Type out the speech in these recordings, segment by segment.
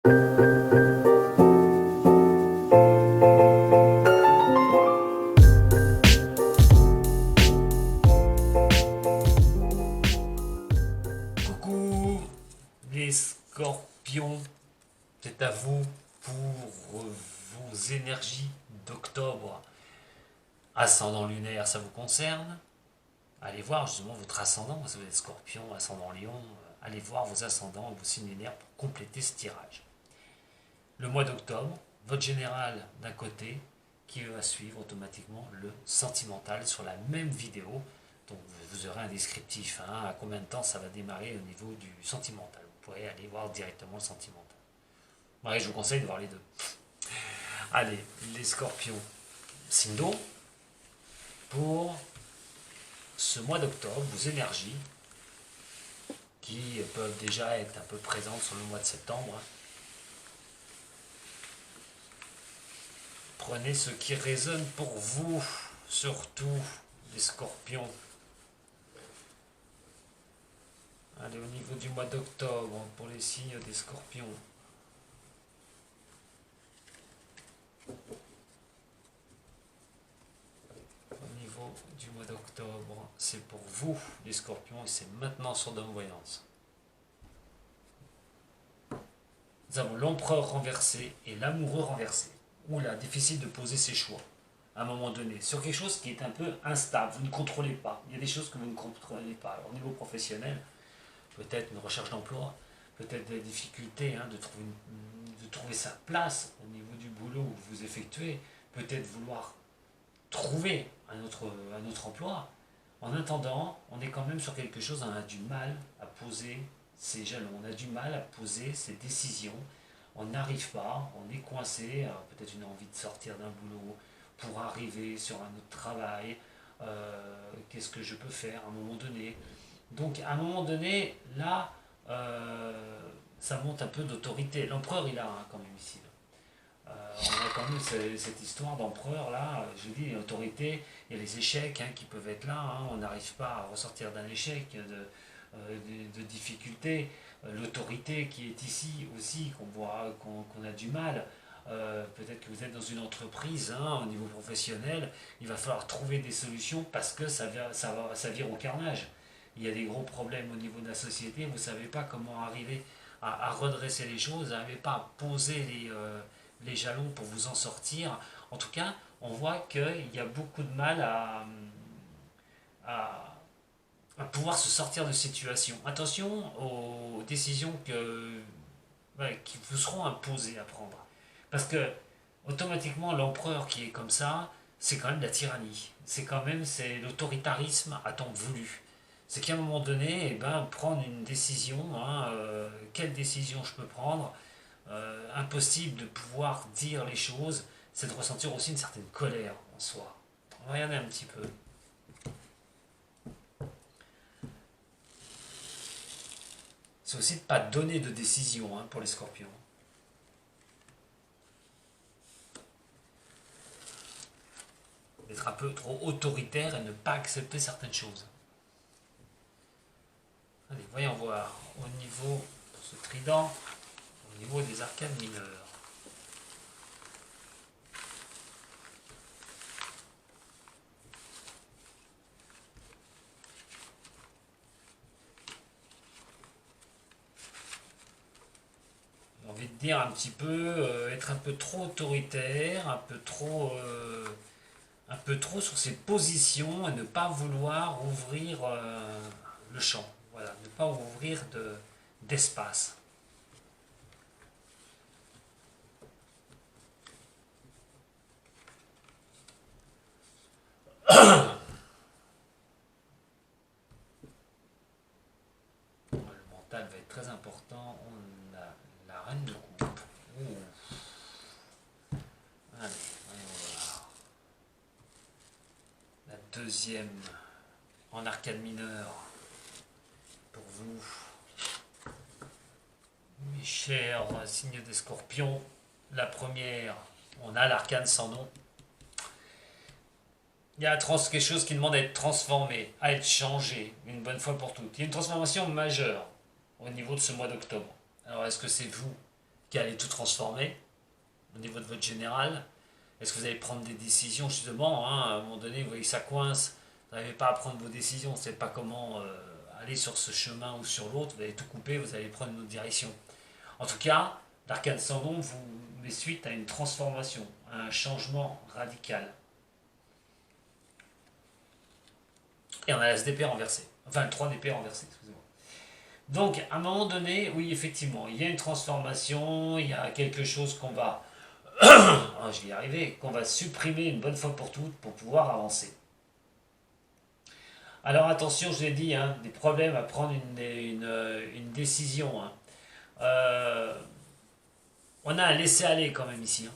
Coucou les scorpions, c'est à vous pour vos énergies d'octobre. Ascendant lunaire, ça vous concerne? Allez voir justement votre ascendant, si vous êtes scorpion, ascendant lion, allez voir vos ascendants, vos signes lunaires pour compléter ce tirage. Le mois d'octobre, votre général d'un côté, qui va suivre automatiquement le sentimental sur la même vidéo. Donc vous aurez un descriptif, hein, à combien de temps ça va démarrer au niveau du sentimental. Vous pourrez aller voir directement le sentimental. Ouais, je vous conseille de voir les deux. Allez, les scorpions, signe d'eau, pour ce mois d'octobre, vos énergies, qui peuvent déjà être un peu présentes sur le mois de septembre. Prenez ce qui résonne pour vous, surtout les scorpions. Allez, au niveau du mois d'octobre, pour les signes des scorpions. Au niveau du mois d'octobre, c'est pour vous, les scorpions, et c'est maintenant sur Dame Voyance. Nous avons l'empereur renversé et l'amoureux renversé. Oula, difficile de poser ses choix à un moment donné, sur quelque chose qui est un peu instable, vous ne contrôlez pas. Il y a des choses que vous ne contrôlez pas. Alors, au niveau professionnel, peut-être une recherche d'emploi, peut-être des difficultés, hein, de trouver sa place au niveau du boulot que vous effectuez, peut-être vouloir trouver un autre emploi. En attendant, on est quand même sur quelque chose, on a du mal à poser ses jalons, on a du mal à poser ses décisions, on n'arrive pas, on est coincé, peut-être une envie de sortir d'un boulot pour arriver sur un autre travail, qu'est-ce que je peux faire à un moment donné. Donc à un moment donné, là, ça monte un peu d'autorité. L'empereur, il a quand même ici. On a quand même cette histoire d'empereur là, je dis autorité, il y a les échecs, hein, qui peuvent être là, hein, on n'arrive pas à ressortir d'un échec, de difficultés, l'autorité qui est ici aussi, qu'on voit, qu'on a du mal. Peut-être que vous êtes dans une entreprise, hein, au niveau professionnel, il va falloir trouver des solutions parce que ça vire au carnage. Il y a des gros problèmes au niveau de la société, vous ne savez pas comment arriver à redresser les choses, vous n'arrivez pas à poser les jalons pour vous en sortir. En tout cas, on voit qu'il y a beaucoup de mal à, à pouvoir se sortir de situation. Attention aux décisions qui vous seront imposées à prendre. Parce que automatiquement, l'empereur qui est comme ça, c'est quand même de la tyrannie. C'est l'autoritarisme à temps voulu. C'est qu'à un moment donné, prendre une décision, hein, quelle décision je peux prendre, impossible de pouvoir dire les choses, c'est de ressentir aussi une certaine colère en soi. Regardez un petit peu. C'est aussi de ne pas donner de décision, hein, pour les scorpions. D'être un peu trop autoritaire et ne pas accepter certaines choses. Allez, voyons voir au niveau, pour ce trident, au niveau des arcanes mineurs. J'ai envie de dire un petit peu, être un peu trop autoritaire, un peu trop sur ses positions et ne pas vouloir ouvrir le champ. Voilà, ne pas ouvrir d'espace. Le mental va être très important. On a la reine de coupe. Ouh. Allez, voyons voir. La deuxième en arcane mineure pour vous, mes chers signes des scorpions. La première, on a l'arcane sans nom. Il y a quelque chose qui demande à être transformé, à être changé, une bonne fois pour toutes. Il y a une transformation majeure au niveau de ce mois d'octobre. Alors, est-ce que c'est vous qui allez tout transformer au niveau de votre général. Est-ce que vous allez prendre des décisions justement, hein, à un moment donné, vous voyez que ça coince, vous n'arrivez pas à prendre vos décisions, vous ne savez pas comment aller sur ce chemin ou sur l'autre, vous allez tout couper, vous allez prendre une autre direction. En tout cas, l'arcane sans nom vous met suite à une transformation, à un changement radical. Et on a la d'épée renversée, enfin le 3 d'épée renversée, excusez-moi. Donc, à un moment donné, oui, effectivement, il y a une transformation, il y a quelque chose qu'on va, oh, je vais y arriver, qu'on va supprimer une bonne fois pour toutes pour pouvoir avancer. Alors attention, je vous l'ai dit, hein, des problèmes à prendre une décision. Hein. On a un laisser-aller quand même ici. Hein.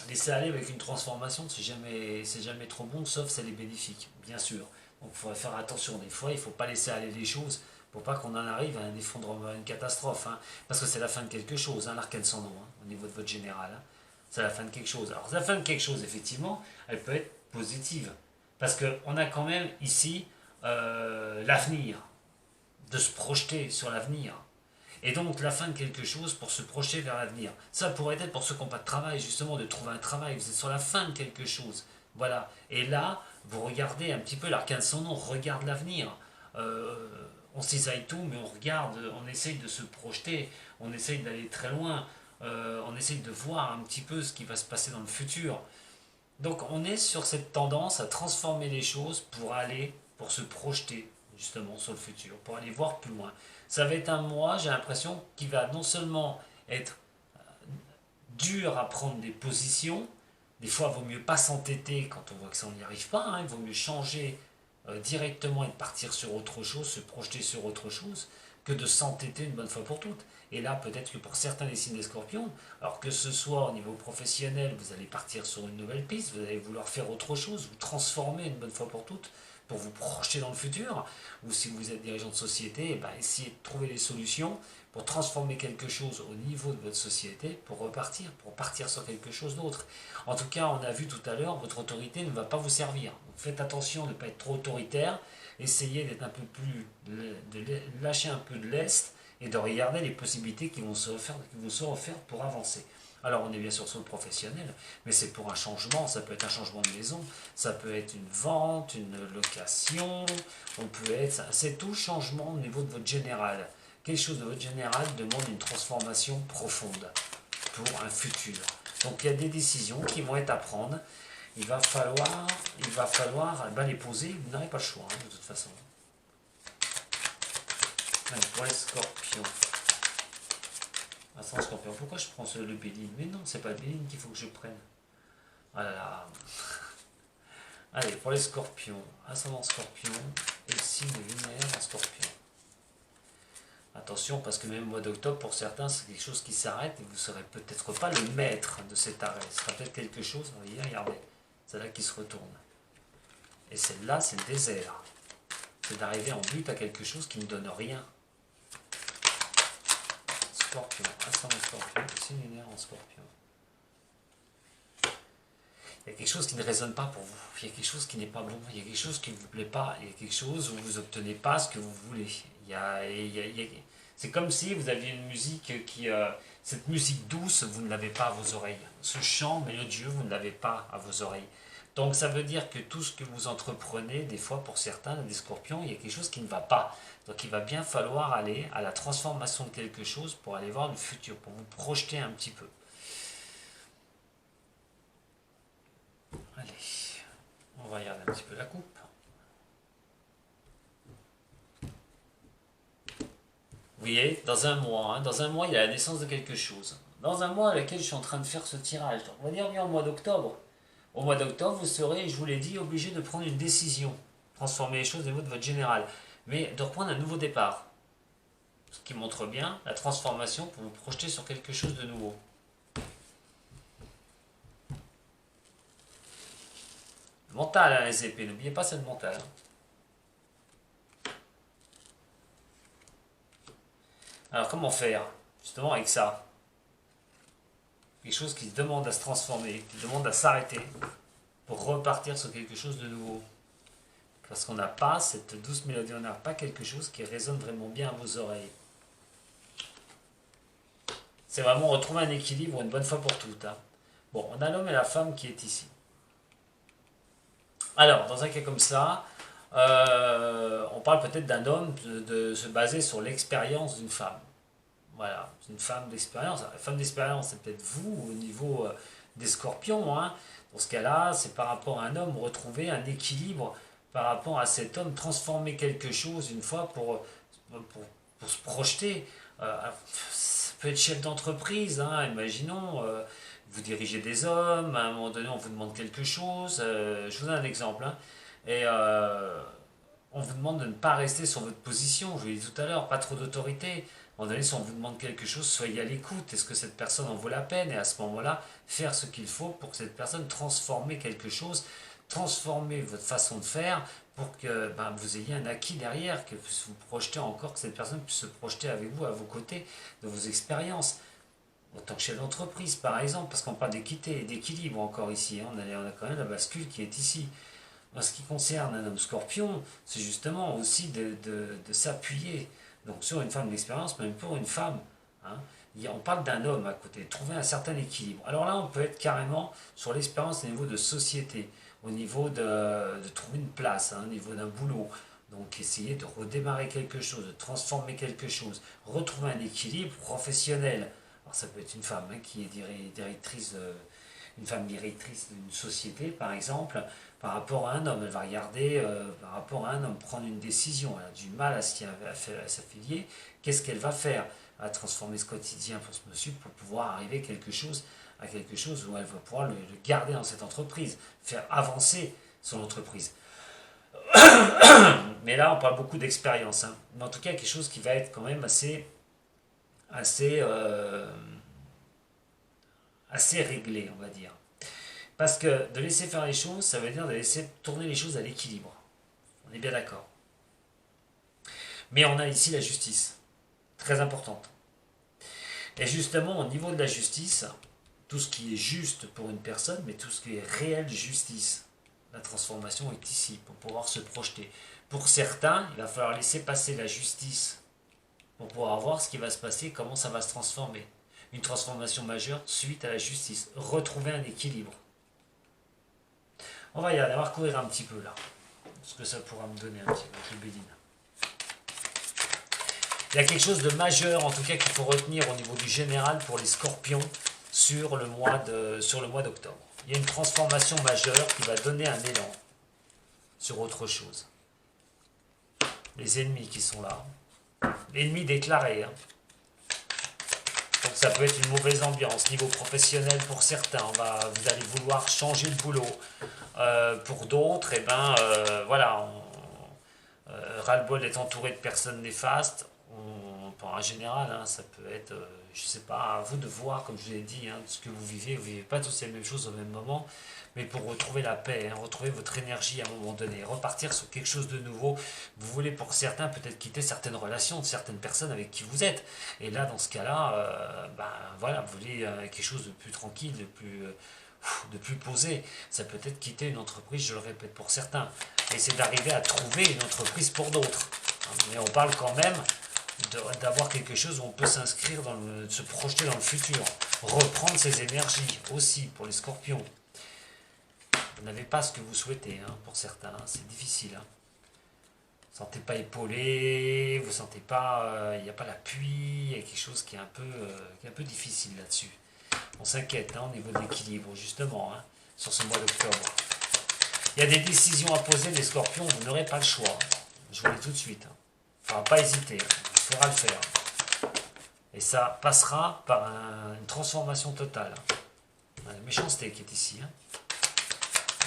Laisser-aller avec une transformation, c'est jamais trop bon, sauf si elle est bénéfique, bien sûr. Donc il faudrait faire attention. Des fois, il ne faut pas laisser aller les choses pour pas qu'on en arrive à un effondrement, à une catastrophe. Hein. Parce que c'est la fin de quelque chose, hein, l'arcane sans nom, hein, au niveau de votre général. Hein. C'est la fin de quelque chose. Alors la fin de quelque chose, effectivement, elle peut être positive. Parce qu'on a quand même ici l'avenir, de se projeter sur l'avenir. Et donc la fin de quelque chose pour se projeter vers l'avenir. Ça pourrait être pour ceux qui n'ont pas de travail, justement, de trouver un travail. Vous êtes sur la fin de quelque chose. Voilà. Et là, vous regardez un petit peu, l'arcane sans nom regarde l'avenir. On cisaille tout, mais on regarde, on essaye de se projeter, on essaye d'aller très loin, on essaye de voir un petit peu ce qui va se passer dans le futur. Donc on est sur cette tendance à transformer les choses pour se projeter justement sur le futur, pour aller voir plus loin. Ça va être un mois, j'ai l'impression, qui va non seulement être dur à prendre des positions, des fois il vaut mieux pas s'entêter quand on voit que ça on n'y arrive pas, hein, il vaut mieux changer directement et partir sur autre chose, se projeter sur autre chose, que de s'entêter une bonne fois pour toutes. Et là, peut-être que pour certains des signes des scorpions, alors que ce soit au niveau professionnel, vous allez partir sur une nouvelle piste, vous allez vouloir faire autre chose, vous transformer une bonne fois pour toutes, pour vous projeter dans le futur, ou si vous êtes dirigeant de société, eh ben, essayez de trouver des solutions pour transformer quelque chose au niveau de votre société, pour repartir, pour partir sur quelque chose d'autre. En tout cas, on a vu tout à l'heure, votre autorité ne va pas vous servir. Donc faites attention de ne pas être trop autoritaire, essayez d'être un peu plus, de lâcher un peu de lest, et de regarder les possibilités qui vous sont offertes pour avancer. Alors on est bien sûr sur le professionnel, mais c'est pour un changement, ça peut être un changement de maison, ça peut être une vente, une location, c'est tout changement au niveau de votre général. Quelque chose de votre général demande une transformation profonde pour un futur. Donc il y a des décisions qui vont être à prendre, il va falloir les poser, vous n'aurez pas le choix, hein, de toute façon. Allez, pour les scorpions. Ascendant scorpion. Pourquoi je prends le Béline? Mais non, c'est pas le Béline qu'il faut que je prenne. Ah là là. Allez, pour les scorpions. Ascendant scorpion et le signe lunaire en scorpion. Attention, parce que même le mois d'octobre, pour certains, c'est quelque chose qui s'arrête et vous ne serez peut-être pas le maître de cet arrêt. Ce sera peut-être quelque chose, vous voyez, regardez. C'est là qui se retourne. Et celle-là, c'est le désert. C'est d'arriver en but à quelque chose qui ne donne rien. Scorpion, ascendant scorpion, signe lunaire en scorpion. Il y a quelque chose qui ne résonne pas pour vous, il y a quelque chose qui n'est pas bon, il y a quelque chose qui ne vous plaît pas, il y a quelque chose où vous n'obtenez pas ce que vous voulez. C'est comme si vous aviez une musique cette musique douce, vous ne l'avez pas à vos oreilles. Ce chant mélodieux, vous ne l'avez pas à vos oreilles. Donc ça veut dire que tout ce que vous entreprenez, des fois pour certains, des scorpions, il y a quelque chose qui ne va pas. Donc il va bien falloir aller à la transformation de quelque chose pour aller voir le futur, pour vous projeter un petit peu. Allez, on va regarder un petit peu la coupe. Vous voyez, dans un mois, il y a la naissance de quelque chose. Dans un mois à lequel je suis en train de faire ce tirage. Donc on va dire bien au mois d'octobre. Au mois d'octobre, vous serez, je vous l'ai dit, obligé de prendre une décision. Transformer les choses au niveau de votre général. Mais de reprendre un nouveau départ. Ce qui montre bien la transformation pour vous projeter sur quelque chose de nouveau. Mental, hein, les épées. N'oubliez pas, c'est le mental. Alors, comment faire, justement, avec ça? Quelque chose qui demande à se transformer, qui demande à s'arrêter pour repartir sur quelque chose de nouveau. Parce qu'on n'a pas cette douce mélodie, on n'a pas quelque chose qui résonne vraiment bien à vos oreilles. C'est vraiment retrouver un équilibre une bonne fois pour toutes. Hein. Bon, on a l'homme et la femme qui est ici. Alors, dans un cas comme ça, on parle peut-être d'un homme de se baser sur l'expérience d'une femme. Voilà, une femme d'expérience. La femme d'expérience, c'est peut-être vous au niveau des scorpions. Hein. Dans ce cas-là, c'est par rapport à un homme, retrouver un équilibre par rapport à cet homme, transformer quelque chose une fois pour se projeter. Ça peut être chef d'entreprise, hein, imaginons, vous dirigez des hommes, à un moment donné on vous demande quelque chose. Je vous donne un exemple. Hein, et on vous demande de ne pas rester sur votre position, je vous l'ai dit tout à l'heure, pas trop d'autorité. À un moment donné, si on vous demande quelque chose, soyez à l'écoute. Est-ce que cette personne en vaut la peine? Et à ce moment-là, faire ce qu'il faut pour que cette personne transforme quelque chose, transformer votre façon de faire pour que vous ayez un acquis derrière, que vous vous projetez encore, que cette personne puisse se projeter avec vous, à vos côtés, de vos expériences. En tant que chef d'entreprise, par exemple, parce qu'on parle d'équité et d'équilibre encore ici, hein, on a quand même la bascule qui est ici. En ce qui concerne un homme scorpion, c'est justement aussi de s'appuyer donc sur une femme d'expérience, même pour une femme. Hein. On parle d'un homme à côté, trouver un certain équilibre. Alors là, on peut être carrément sur l'expérience au niveau de société, au niveau de trouver une place, hein, au niveau d'un boulot. Donc essayer de redémarrer quelque chose, de transformer quelque chose, retrouver un équilibre professionnel. Alors ça peut être une femme hein, qui est directrice, une femme directrice d'une société par exemple, par rapport à un homme. Elle va regarder par rapport à un homme, prendre une décision. Elle a du mal à s'affilier. Qu'est-ce qu'elle va faire? À transformer ce quotidien pour ce monsieur pour pouvoir arriver à quelque chose où elle va pouvoir le garder dans cette entreprise, faire avancer son entreprise. Mais là, on parle beaucoup d'expérience. Hein. Mais en tout cas, quelque chose qui va être quand même assez, assez réglé, on va dire. Parce que de laisser faire les choses, ça veut dire de laisser tourner les choses à l'équilibre. On est bien d'accord. Mais on a ici la justice, très importante. Et justement, au niveau de la justice, tout ce qui est juste pour une personne, mais tout ce qui est réelle justice, la transformation est ici, pour pouvoir se projeter. Pour certains, il va falloir laisser passer la justice pour pouvoir voir ce qui va se passer, comment ça va se transformer. Une transformation majeure suite à la justice. Retrouver un équilibre. On va y aller, on va recourir un petit peu là. Ce que ça pourra me donner un petit peu, je béline. Il y a quelque chose de majeur, en tout cas, qu'il faut retenir au niveau du général pour les scorpions sur le mois d'octobre. Il y a une transformation majeure qui va donner un élan sur autre chose. Les ennemis qui sont là. L'ennemi déclaré. Hein. Donc ça peut être une mauvaise ambiance, niveau professionnel pour certains. Vous allez vouloir changer de boulot. Pour d'autres, voilà, ras-le-bol est entouré de personnes néfastes. En général, hein, ça peut être, je sais pas, à vous de voir, comme je vous l'ai dit, hein, ce que vous vivez pas tous les mêmes choses au même moment, mais pour retrouver la paix, hein, retrouver votre énergie à un moment donné, repartir sur quelque chose de nouveau. Vous voulez pour certains peut-être quitter certaines relations, certaines personnes avec qui vous êtes. Et là, dans ce cas-là, voilà, vous voulez quelque chose de plus tranquille, de plus posé. Ça peut être quitter une entreprise, je le répète pour certains. Et c'est d'arriver à trouver une entreprise pour d'autres. Mais on parle quand même d'avoir quelque chose où on peut s'inscrire, se projeter dans le futur, reprendre ses énergies aussi pour les scorpions. Vous n'avez pas ce que vous souhaitez pour certains, hein, c'est difficile. Hein. Vous ne sentez pas épaulé, vous ne sentez pas, il n'y a pas l'appui, il y a quelque chose qui est un peu difficile là-dessus. On s'inquiète au niveau de l'équilibre justement hein, sur ce mois d'octobre. Il y a des décisions à poser, les scorpions, vous n'aurez pas le choix. Hein. Je vous le dis tout de suite. Hein. Il ne faudra pas hésiter, hein. Il faudra le faire. Et ça passera par une transformation totale. La méchanceté qui est ici. Hein.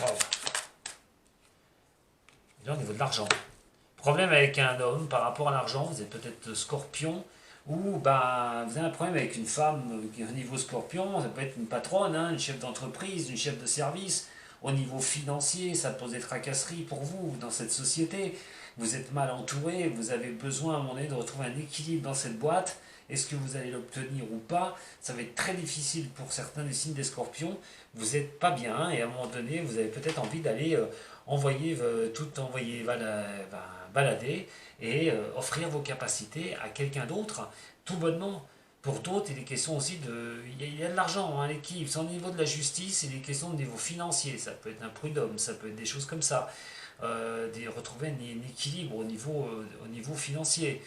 Wow. Et là, au niveau de l'argent. Problème avec un homme par rapport à l'argent, vous êtes peut-être scorpion, ou vous avez un problème avec une femme qui est au niveau scorpion, ça peut être une patronne, hein, une chef d'entreprise, une chef de service. Au niveau financier, ça pose des tracasseries pour vous dans cette société. Vous êtes mal entouré, vous avez besoin à un moment donné de retrouver un équilibre dans cette boîte. Est-ce que vous allez l'obtenir ou pas? Ça va être très difficile pour certains des signes des scorpions. Vous n'êtes pas bien et à un moment donné, vous avez peut-être envie d'aller envoyer balader et offrir vos capacités à quelqu'un d'autre, tout bonnement. Pour d'autres, il est question aussi de... Il y a de l'argent, hein, l'équipe. C'est au niveau de la justice, il est question de niveau financier. Ça peut être un prud'homme, ça peut être des choses comme ça. Retrouver un équilibre au niveau financier.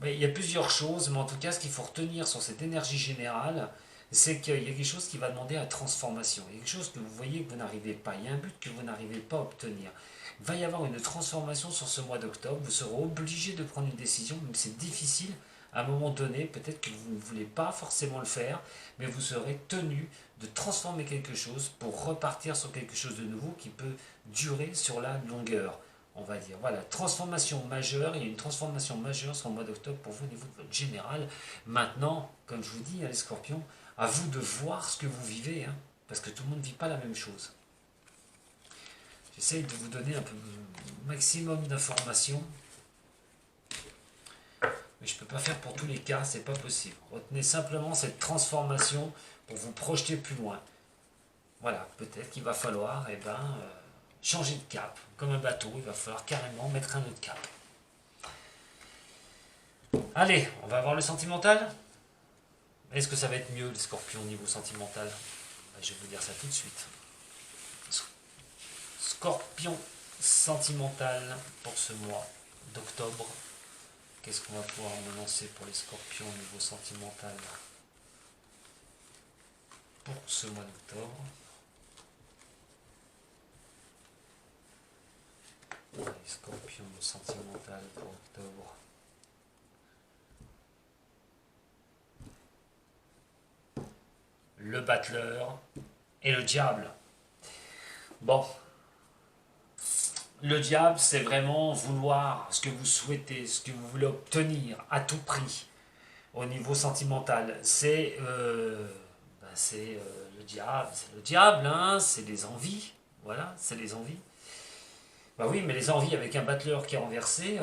Mais il y a plusieurs choses, mais en tout cas, ce qu'il faut retenir sur cette énergie générale, c'est qu'il y a quelque chose qui va demander à transformation. Il y a quelque chose que vous voyez que vous n'arrivez pas. Il y a un but que vous n'arrivez pas à obtenir. Il va y avoir une transformation sur ce mois d'octobre. Vous serez obligé de prendre une décision, même si c'est difficile. À un moment donné, peut-être que vous ne voulez pas forcément le faire, mais vous serez tenu de transformer quelque chose pour repartir sur quelque chose de nouveau qui peut durer sur la longueur, on va dire. Voilà, transformation majeure, il y a une transformation majeure sur le mois d'octobre pour vous au niveau de votre général. Maintenant, comme je vous dis, les scorpions, à vous de voir ce que vous vivez, hein, parce que tout le monde ne vit pas la même chose. J'essaye de vous donner un peu maximum d'informations, mais je ne peux pas faire pour tous les cas, c'est pas possible. Retenez simplement cette transformation pour vous projeter plus loin. Voilà, peut-être qu'il va falloir changer de cap. Comme un bateau, il va falloir carrément mettre un autre cap. Allez, on va voir le sentimental. Est-ce que ça va être mieux, les scorpions, au niveau sentimental? Je vais vous dire ça tout de suite. Scorpion sentimental pour ce mois d'octobre. Qu'est-ce qu'on va pouvoir me lancer pour les scorpions au niveau sentimental pour ce mois d'octobre? Les scorpions sentimental pour octobre. Le battleur et le diable. Bon, le diable, c'est vraiment vouloir ce que vous souhaitez, ce que vous voulez obtenir à tout prix au niveau sentimental. C'est le diable, hein, c'est les envies. Voilà, c'est les envies. Bah oui, mais les envies avec un battleur qui est renversé,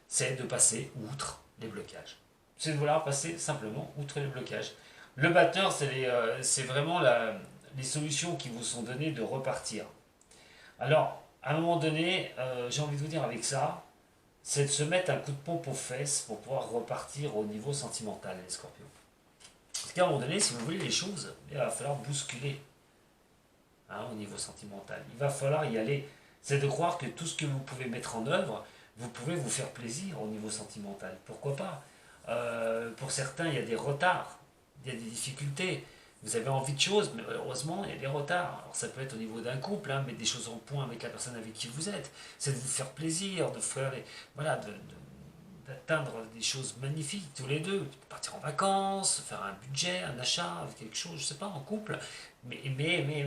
c'est de passer outre les blocages. C'est de vouloir passer simplement outre les blocages. Le batteur, c'est vraiment les solutions qui vous sont données de repartir. Alors, à un moment donné, j'ai envie de vous dire avec ça, c'est de se mettre un coup de pompe aux fesses pour pouvoir repartir au niveau sentimental, les scorpions. Parce qu'à un moment donné, si vous voulez les choses, il va falloir bousculer, hein, au niveau sentimental. Il va falloir y aller. C'est de croire que tout ce que vous pouvez mettre en œuvre, vous pouvez vous faire plaisir au niveau sentimental. Pourquoi pas? Pour certains, il y a des retards, il y a des difficultés. Vous avez envie de choses, mais malheureusement, il y a des retards. Alors, ça peut être au niveau d'un couple, hein, mettre des choses en point avec la personne avec qui vous êtes. C'est de vous faire plaisir, de faire voilà, d'atteindre des choses magnifiques tous les deux. Partir en vacances, faire un budget, un achat, quelque chose, je sais pas, en couple. Mais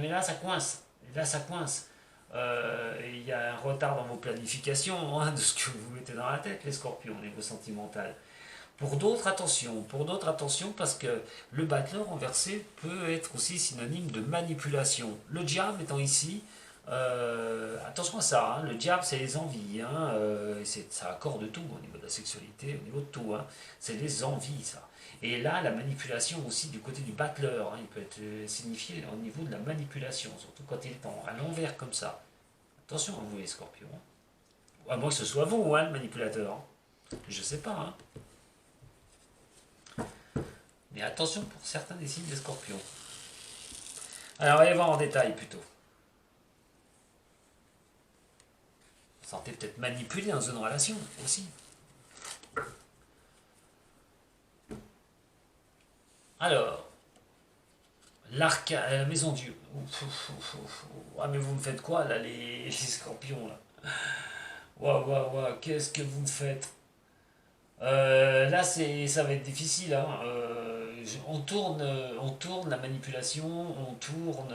là, ça coince. Là, ça coince. Il y a un retard dans vos planifications, hein, de ce que vous mettez dans la tête, les scorpions, au niveau sentimental. Pour d'autres, attention, parce que le battleur renversé peut être aussi synonyme de manipulation. Le diable étant ici, attention à ça, hein, le diable c'est les envies, hein, ça accorde tout au niveau de la sexualité, au niveau de tout, hein, c'est les envies ça. Et là, la manipulation aussi du côté du battleur, hein, il peut être signifié au niveau de la manipulation, surtout quand il est à l'envers comme ça. Attention à vous les scorpions, hein. À moins que ce soit vous, hein, le manipulateur, hein. Je sais pas, hein. Mais attention pour certains des signes des scorpions. Alors, on va aller voir en détail plutôt. Vous sentez peut-être manipulé dans une relation aussi. Alors, la maison Dieu. Ah, mais vous me faites quoi là, les scorpions là? Waouh, qu'est-ce que vous me faites? Là, ça va être difficile, hein. On tourne la manipulation, on tourne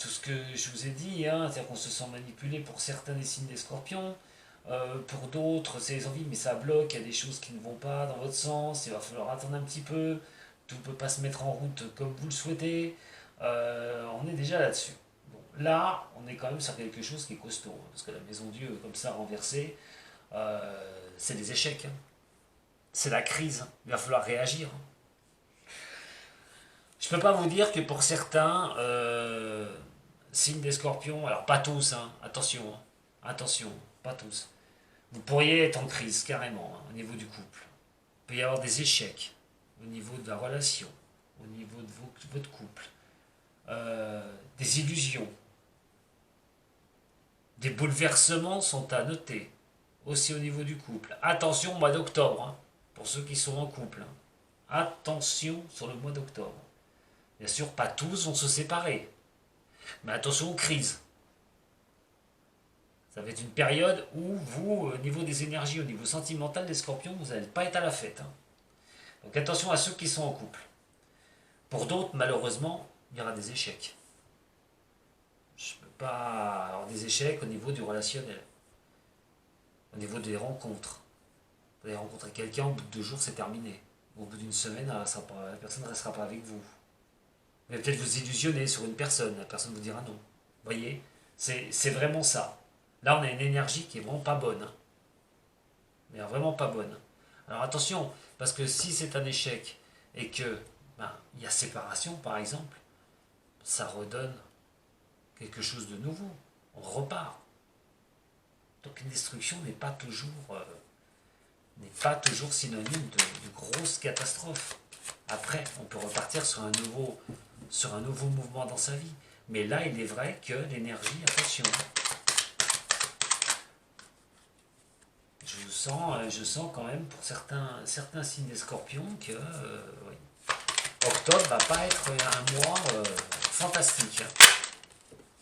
tout ce que je vous ai dit, hein. C'est-à-dire qu'on se sent manipulé pour certains des signes des scorpions, pour d'autres, c'est les envies, mais ça bloque, il y a des choses qui ne vont pas dans votre sens, il va falloir attendre un petit peu, tout ne peut pas se mettre en route comme vous le souhaitez. On est déjà là-dessus. Bon, là, on est quand même sur quelque chose qui est costaud, hein, parce que la maison Dieu, comme ça, renversée, c'est des échecs, hein. C'est la crise, hein. Il va falloir réagir, hein. Je peux pas vous dire que pour certains, signes des scorpions, alors pas tous, hein, attention, pas tous. Vous pourriez être en crise carrément, hein, au niveau du couple. peut y avoir des échecs au niveau de la relation, au niveau de votre couple, des illusions, des bouleversements sont à noter, aussi au niveau du couple. Attention au mois d'octobre, hein, pour ceux qui sont en couple. Hein. Attention sur le mois d'octobre. Bien sûr, pas tous vont se séparer, mais attention aux crises. Ça va être une période où vous, au niveau des énergies, au niveau sentimental des scorpions, vous n'allez pas être à la fête. Hein. Donc attention à ceux qui sont en couple. Pour d'autres, malheureusement, il y aura des échecs. Je ne peux pas avoir des échecs au niveau du relationnel, au niveau des rencontres. Vous allez rencontrer quelqu'un, au bout de 2 jours, c'est terminé. Au bout d'une semaine, la personne ne restera pas avec vous. Vous allez peut-être vous illusionner sur une personne, la personne vous dira non. Vous voyez, c'est vraiment ça. Là, on a une énergie qui est vraiment pas bonne. Hein. Mais vraiment pas bonne. Alors attention, parce que si c'est un échec et que il y a séparation, par exemple, ça redonne quelque chose de nouveau. On repart. Donc une destruction n'est pas toujours synonyme de grosse catastrophe. Après, on peut repartir sur un nouveau mouvement dans sa vie. Mais là, il est vrai que l'énergie, attention. Je sens quand même pour certains signes des scorpions que oui, octobre va pas être un mois fantastique. Hein.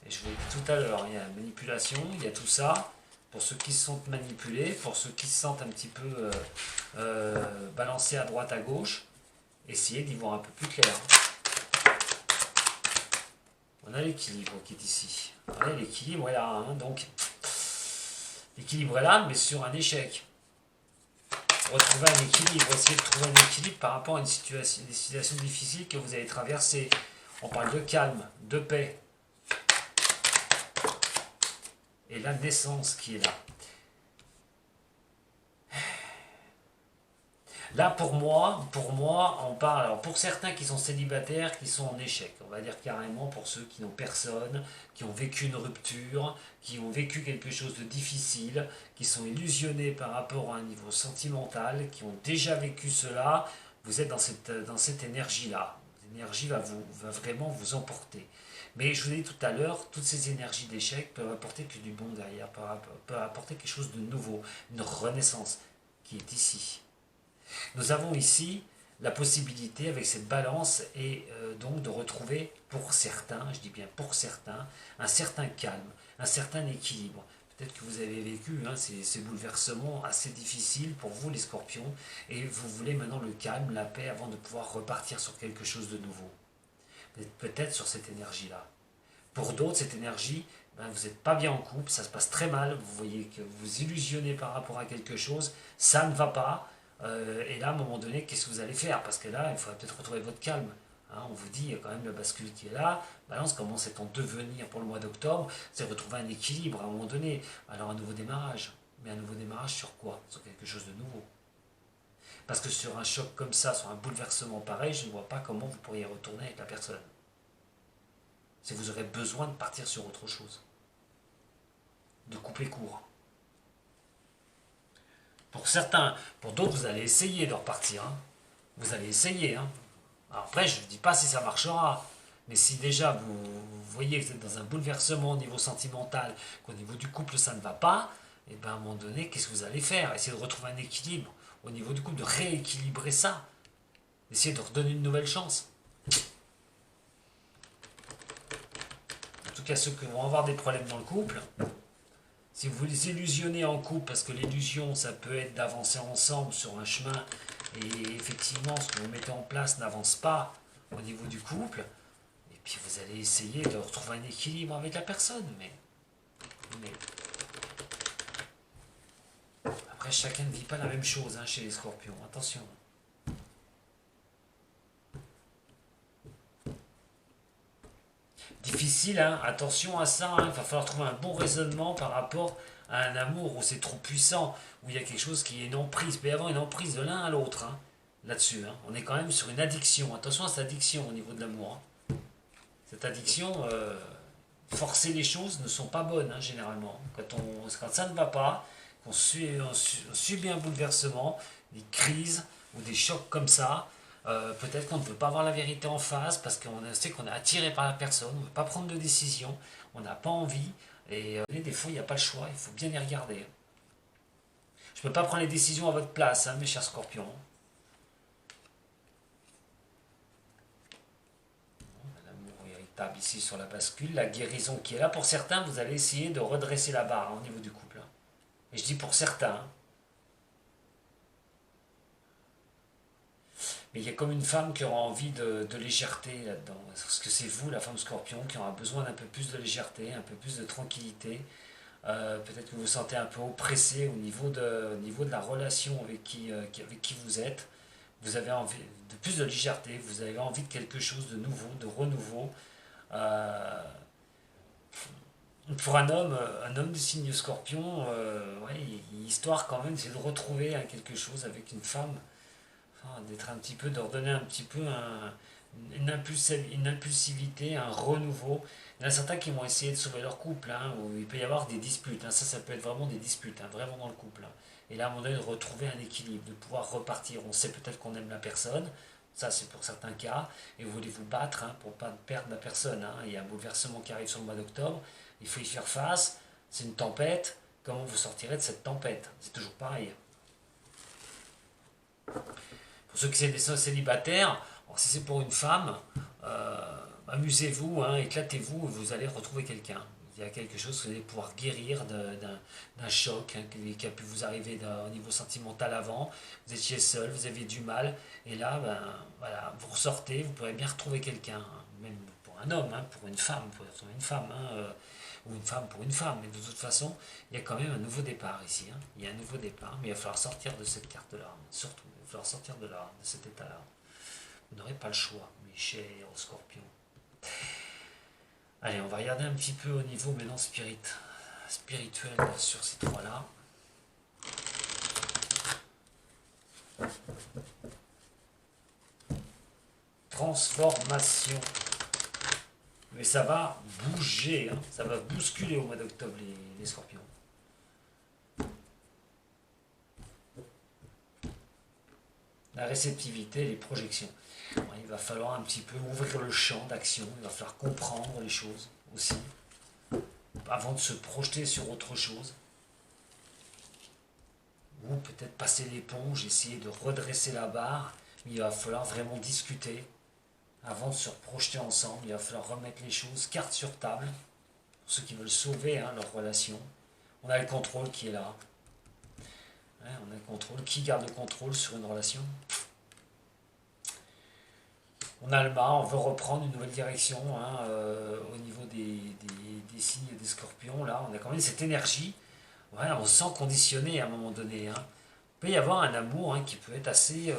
Et je vous l'ai dit tout à l'heure, il y a la manipulation, il y a tout ça. Pour ceux qui se sentent manipulés, pour ceux qui se sentent un petit peu balancés à droite, à gauche, essayez d'y voir un peu plus clair. On a l'équilibre qui est ici. Voilà, l'équilibre est là. Hein, donc, l'équilibre est là, mais sur un échec. Retrouver un équilibre, essayer de trouver un équilibre par rapport à des situations difficiles que vous allez traverser. On parle de calme, de paix. Et la naissance qui est là. Là, pour moi, on parle, alors pour certains qui sont célibataires, qui sont en échec, on va dire carrément pour ceux qui n'ont personne, qui ont vécu une rupture, qui ont vécu quelque chose de difficile, qui sont illusionnés par rapport à un niveau sentimental, qui ont déjà vécu cela, vous êtes dans cette énergie-là. L'énergie va vraiment vous emporter. Mais je vous ai dit tout à l'heure, toutes ces énergies d'échec peuvent apporter que du bon derrière, peuvent apporter quelque chose de nouveau, une renaissance qui est ici. Nous avons ici la possibilité, avec cette balance, et donc de retrouver pour certains, je dis bien pour certains, un certain calme, un certain équilibre. Peut-être que vous avez vécu ces bouleversements assez difficiles pour vous les scorpions, et vous voulez maintenant le calme, la paix, avant de pouvoir repartir sur quelque chose de nouveau. Vous êtes peut-être sur cette énergie-là. Pour d'autres, cette énergie, vous n'êtes pas bien en couple, ça se passe très mal, vous voyez que vous vous illusionnez par rapport à quelque chose, ça ne va pas, et là, à un moment donné, qu'est-ce que vous allez faire? Parce que là, il faudrait peut-être retrouver votre calme. Hein, on vous dit, il y a quand même le bascule qui est là. Balance, comment c'est en devenir pour le mois d'octobre? C'est retrouver un équilibre à un moment donné. Alors, un nouveau démarrage. Mais un nouveau démarrage sur quoi? Sur quelque chose de nouveau. Parce que sur un choc comme ça, sur un bouleversement pareil, je ne vois pas comment vous pourriez retourner avec la personne. Si vous aurez besoin de partir sur autre chose. De couper court. Pour certains, pour d'autres, vous allez essayer de repartir. Hein. Vous allez essayer. Hein. Alors après, je ne dis pas si ça marchera. Mais si déjà vous voyez que vous êtes dans un bouleversement au niveau sentimental, qu'au niveau du couple ça ne va pas, et bien à un moment donné, qu'est-ce que vous allez faire? Essayez de retrouver un équilibre au niveau du couple, de rééquilibrer ça. Essayez de redonner une nouvelle chance. En tout cas, ceux qui vont avoir des problèmes dans le couple, si vous les illusionnez en couple, parce que l'illusion, ça peut être d'avancer ensemble sur un chemin, et effectivement, ce que vous mettez en place n'avance pas au niveau du couple, et puis vous allez essayer de retrouver un équilibre avec la personne, mais après, chacun ne vit pas la même chose chez les scorpions, attention. Difficile, attention à ça, il va falloir trouver un bon raisonnement par rapport à un amour où c'est trop puissant, où il y a quelque chose qui est une emprise, il peut y avoir une emprise de l'un à l'autre, là-dessus. On est quand même sur une addiction, attention à cette addiction au niveau de l'amour. Cette addiction, forcer les choses ne sont pas bonnes, généralement. Quand ça ne va pas, qu'on subit un bouleversement, des crises, ou des chocs comme ça. Peut-être qu'on ne veut pas avoir la vérité en face parce qu'on sait qu'on est attiré par la personne, on ne veut pas prendre de décision, on n'a pas envie. Et des fois, il n'y a pas le choix, il faut bien les regarder. Je ne peux pas prendre les décisions à votre place, hein, mes chers scorpions. L'amour véritable ici sur la bascule, la guérison qui est là. Pour certains, vous allez essayer de redresser la barre hein, au niveau du couple. Hein. Et je dis pour certains. Hein. Mais il y a comme une femme qui aura envie de légèreté là-dedans. Parce que c'est vous, la femme scorpion, qui aura besoin d'un peu plus de légèreté, un peu plus de tranquillité. Peut-être que vous vous sentez un peu oppressé au niveau de la relation avec qui vous êtes. Vous avez envie de plus de légèreté, vous avez envie de quelque chose de nouveau, de renouveau. Euh, pour un homme du signe scorpion, ouais, histoire quand même, c'est de retrouver hein, quelque chose avec une femme, enfin, d'être un petit peu, de redonner un petit peu une impulsivité, un renouveau. Il y en a certains qui vont essayer de sauver leur couple, hein, où il peut y avoir des disputes. Hein, ça peut être vraiment des disputes, hein, vraiment dans le couple. Hein. Et là, à un moment donné, de retrouver un équilibre, de pouvoir repartir. On sait peut-être qu'on aime la personne, ça c'est pour certains cas, et vous voulez vous battre hein, pour ne pas perdre la personne. Hein. Il y a un bouleversement qui arrive sur le mois d'octobre, il faut y faire face, c'est une tempête. Comment vous sortirez de cette tempête? C'est toujours pareil. Pour ceux qui sont célibataires, alors si c'est pour une femme, amusez-vous, hein, éclatez-vous, et vous allez retrouver quelqu'un. Il y a quelque chose que vous allez pouvoir guérir d'un choc hein, qui a pu vous arriver au niveau sentimental avant. Vous étiez seul, vous aviez du mal, et là, ben, voilà, vous ressortez, vous pourrez bien retrouver quelqu'un, hein, même pour un homme, hein, pour une femme, vous pouvez retrouver une femme, hein, ou une femme pour une femme, mais de toute façon, il y a quand même un nouveau départ ici. Hein. Il y a un nouveau départ, mais il va falloir sortir de cette carte-là, surtout, il va falloir sortir de là, de cet état-là. Vous n'aurez pas le choix, mes chers scorpions. Allez, on va regarder un petit peu au niveau maintenant spirituel sur ces trois-là. Transformation. Mais ça va bouger, hein, ça va bousculer au mois d'octobre les scorpions. La réceptivité, les projections. Il va falloir un petit peu ouvrir le champ d'action, il va falloir comprendre les choses aussi, avant de se projeter sur autre chose. Ou peut-être passer l'éponge, essayer de redresser la barre, mais il va falloir vraiment discuter avant de se projeter ensemble. Il va falloir remettre les choses carte sur table, pour ceux qui veulent sauver hein, leur relation. On a le contrôle qui est là. Ouais, on a le contrôle. Qui garde le contrôle sur une relation? On a le mât, on veut reprendre une nouvelle direction hein, au niveau des signes des scorpions. Là, on a quand même cette énergie. Ouais, on se sent conditionné à un moment donné. Hein. Il peut y avoir un amour hein, qui peut être assez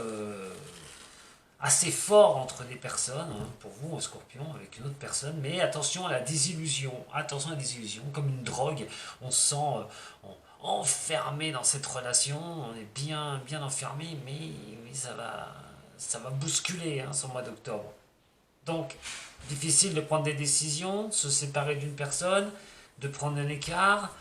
fort entre des personnes, hein, pour vous, un scorpion, avec une autre personne. Mais attention à la désillusion. Attention à la désillusion. Comme une drogue, on se sent enfermé dans cette relation. On est bien, bien enfermé, mais ça va bousculer hein, ce mois d'octobre. Donc, difficile de prendre des décisions, se séparer d'une personne, de prendre un écart,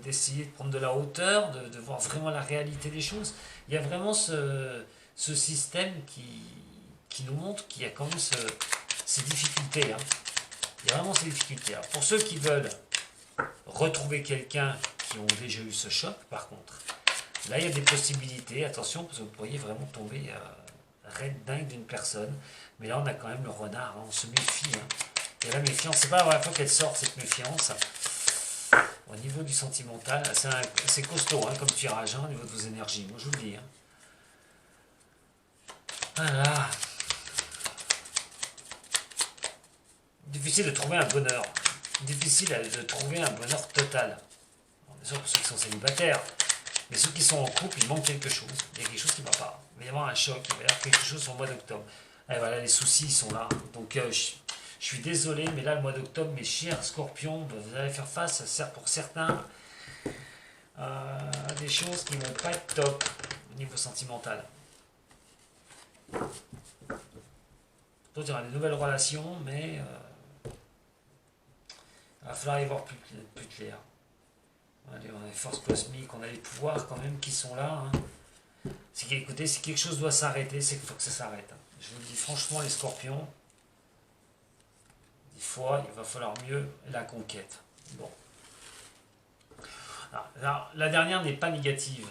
d'essayer de prendre de la hauteur, de voir vraiment la réalité des choses. Il y a vraiment ce système qui nous montre qu'il y a quand même ces difficultés. Hein. Il y a vraiment ces difficultés. Alors, pour ceux qui veulent retrouver quelqu'un qui ont déjà eu ce choc, par contre, là, il y a des possibilités. Attention, parce que vous pourriez vraiment tomber raide dingue d'une personne. Mais là, on a quand même le renard. Hein, on se méfie. Hein. Et la méfiance, c'est pas la première fois qu'elle sort, cette méfiance. Au niveau du sentimental, c'est costaud hein, comme tirage hein, au niveau de vos énergies. Moi, je vous le dis. Hein. Voilà. Difficile de trouver un bonheur. Difficile de trouver un bonheur total. Bon, bien sûr, pour ceux qui sont célibataires. Mais ceux qui sont en couple, il manque quelque chose. Il y a quelque chose qui ne va pas. Il va y avoir un choc, il va y avoir quelque chose au mois d'octobre. Et voilà, les soucis, ils sont là. Donc, je suis désolé, mais là, le mois d'octobre, mes chers scorpions, vous allez faire face, pour certains, à des choses qui ne vont pas être top au niveau sentimental. D'autres, il y aura des nouvelles relations, mais il va falloir y voir plus clair. Allez, on a les forces cosmiques, on a les pouvoirs quand même qui sont là. Hein. Écoutez, si quelque chose doit s'arrêter, c'est qu'il faut que ça s'arrête. Je vous le dis franchement, les scorpions, des fois, il va falloir mieux la conquête. Bon. Alors, la dernière n'est pas négative,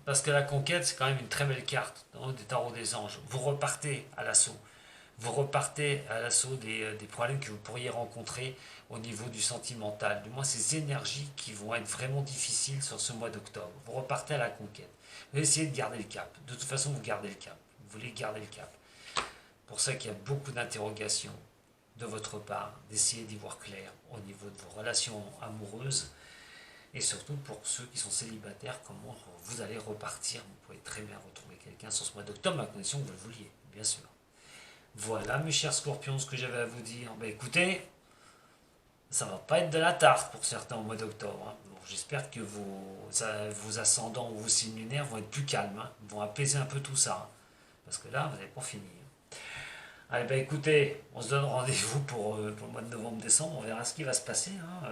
parce que la conquête, c'est quand même une très belle carte dans des tarots des anges. Vous repartez à l'assaut. Vous repartez à l'assaut des problèmes que vous pourriez rencontrer au niveau du sentimental. Du moins, ces énergies qui vont être vraiment difficiles sur ce mois d'octobre. Vous repartez à la conquête. Vous essayez de garder le cap. De toute façon, vous gardez le cap. Vous voulez garder le cap. Pour ça qu'il y a beaucoup d'interrogations de votre part, d'essayer d'y voir clair au niveau de vos relations amoureuses et surtout pour ceux qui sont célibataires, comment vous allez repartir. Vous pouvez très bien retrouver quelqu'un sur ce mois d'octobre, à condition que vous le vouliez, bien sûr. Voilà, mes chers scorpions, ce que j'avais à vous dire. Ben écoutez, ça va pas être de la tarte pour certains au mois d'octobre. Hein. Bon, j'espère que vos ascendants ou vos signes lunaires vont être plus calmes, hein, vont apaiser un peu tout ça. Hein, parce que là, vous n'avez pas fini. Hein. Allez, ben écoutez, on se donne rendez-vous pour le mois de novembre-décembre. On verra ce qui va se passer hein,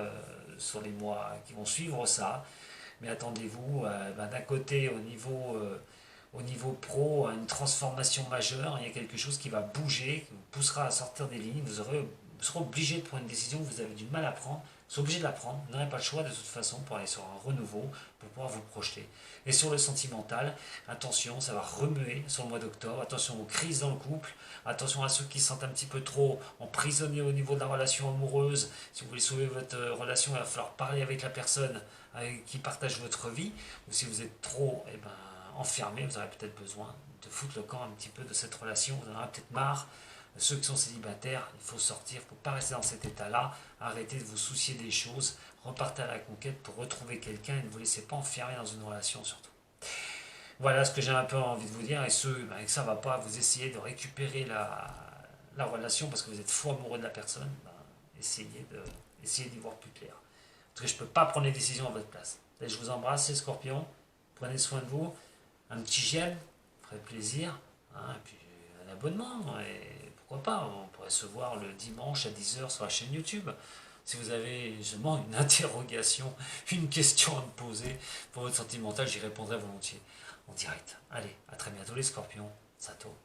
sur les mois qui vont suivre ça. Mais attendez-vous, d'un côté, au niveau pro, une transformation majeure, il y a quelque chose qui va bouger, qui vous poussera à sortir des lignes, vous serez obligé de prendre une décision que vous avez du mal à prendre, vous serez obligé de la prendre, vous n'aurez pas le choix de toute façon pour aller sur un renouveau, pour pouvoir vous projeter. Et sur le sentimental, attention, ça va remuer sur le mois d'octobre, attention aux crises dans le couple, attention à ceux qui se sentent un petit peu trop emprisonnés au niveau de la relation amoureuse. Si vous voulez sauver votre relation, il va falloir parler avec la personne avec qui partage votre vie, ou si vous êtes trop enfermé, vous aurez peut-être besoin de foutre le camp un petit peu de cette relation, vous en aurez peut-être marre. Ceux qui sont célibataires, il faut sortir, il ne faut pas rester dans cet état-là, arrêtez de vous soucier des choses, repartez à la conquête pour retrouver quelqu'un et ne vous laissez pas enfermer dans une relation surtout. Voilà ce que j'ai un peu envie de vous dire, et ceux que ça ne va pas, vous essayez de récupérer la relation parce que vous êtes fou amoureux de la personne, essayez d'y voir plus clair. Parce que je ne peux pas prendre les décisions à votre place. Et je vous embrasse, les scorpions, prenez soin de vous, un petit j'aime, ferait plaisir, hein, et puis un abonnement, et pourquoi pas, on pourrait se voir le dimanche à 10h sur la chaîne YouTube. Si vous avez justement une interrogation, une question à me poser pour votre sentimental, j'y répondrai volontiers en direct. Allez, à très bientôt les scorpions, Sato.